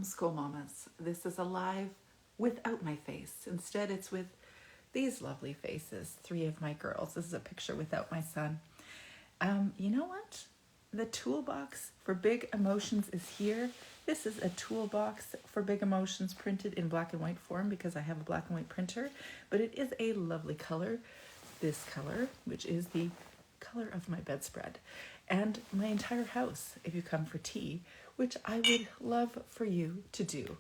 Homeschool Mamas. This is a live without my face. Instead, it's with these lovely faces, 3 of my girls. This is a picture without my son. You know what? The toolbox for big emotions is here. This is a toolbox for big emotions printed in black and white form because I have a black and white printer, but it is a lovely color. This color, which is the color of my bedspread, and my entire house if you come for tea, which I would love for you to do.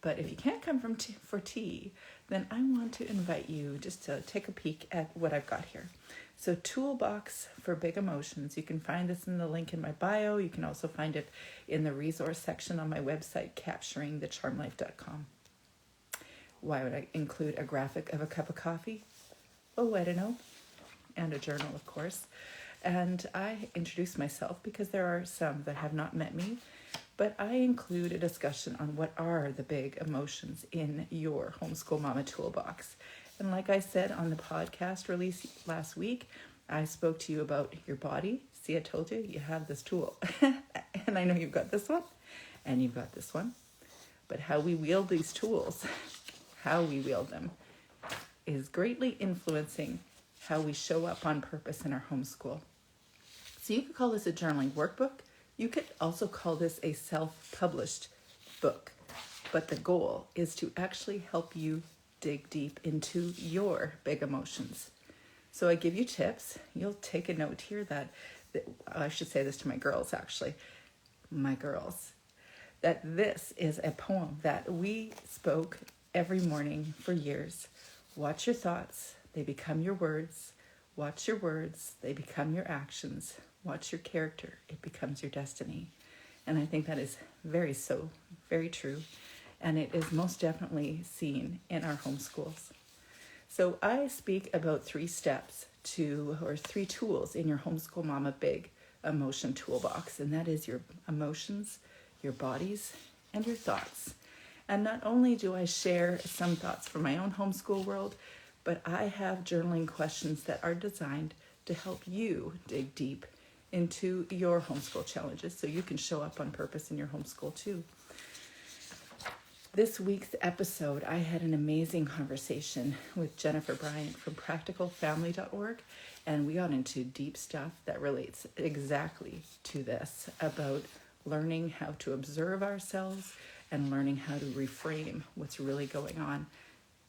But if you can't come for tea, then I want to invite you just to take a peek at what I've got here. So toolbox for big emotions. You can find this in the link in my bio. You can also find it in the resource section on my website, capturingthecharmlife.com. Why would I include a graphic of a cup of coffee? Oh, I don't know. And a journal, of course. And I introduce myself because there are some that have not met me, but I include a discussion on what are the big emotions in your Homeschool Mama toolbox. And like I said on the podcast release last week, I spoke to you about your body. See, I told you, you have this tool. And I know you've got this one, and you've got this one. But how we wield these tools, how we wield them, is greatly influencing how we show up on purpose in our homeschool. So you could call this a journaling workbook. You could also call this a self-published book. But the goal is to actually help you dig deep into your big emotions. So I give you tips. You'll take a note here that I should say this to my girls, actually. My girls. That this is a poem that we spoke every morning for years. Watch your thoughts. They become your words. Watch your words. They become your actions. Watch your character. It becomes your destiny. And I think that is very true. And it is most definitely seen in our homeschools. So I speak about 3 steps or 3 tools in your Homeschool Mama Big Emotion Toolbox. And that is your emotions, your bodies, and your thoughts. And not only do I share some thoughts from my own homeschool world, but I have journaling questions that are designed to help you dig deep into your homeschool challenges so you can show up on purpose in your homeschool too. This week's episode, I had an amazing conversation with Jennifer Bryant from practicalfamily.org, and we got into deep stuff that relates exactly to this, about learning how to observe ourselves and learning how to reframe what's really going on.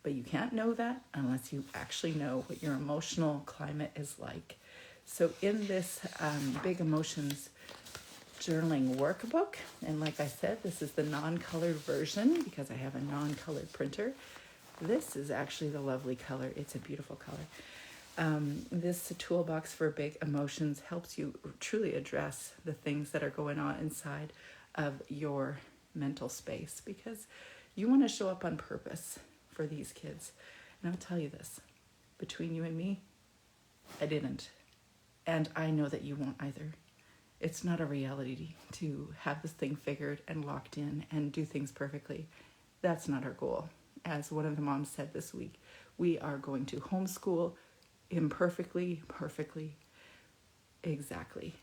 But you can't know that unless you actually know what your emotional climate is like. So in this Big Emotions journaling workbook, and like I said, this is the non-colored version because I have a non-colored printer. This is actually the lovely color. It's a beautiful color. This toolbox for big emotions helps you truly address the things that are going on inside of your mental space because you want to show up on purpose for these kids. And I'll tell you this, between you and me, I didn't. And I know that you won't either. It's not a reality to have this thing figured and locked in and do things perfectly. That's not our goal. As one of the moms said this week, we are going to homeschool imperfectly, perfectly, exactly.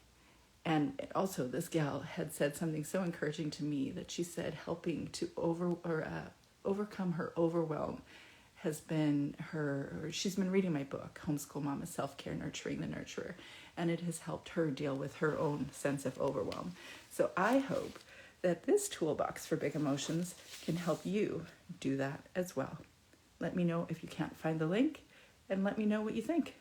And also this gal had said something so encouraging to me that she said helping to overcome her overwhelm has been she's been reading my book, Homeschool Mama, Self-Care, Nurturing the Nurturer, and it has helped her deal with her own sense of overwhelm. So I hope that this toolbox for big emotions can help you do that as well. Let me know if you can't find the link, and let me know what you think.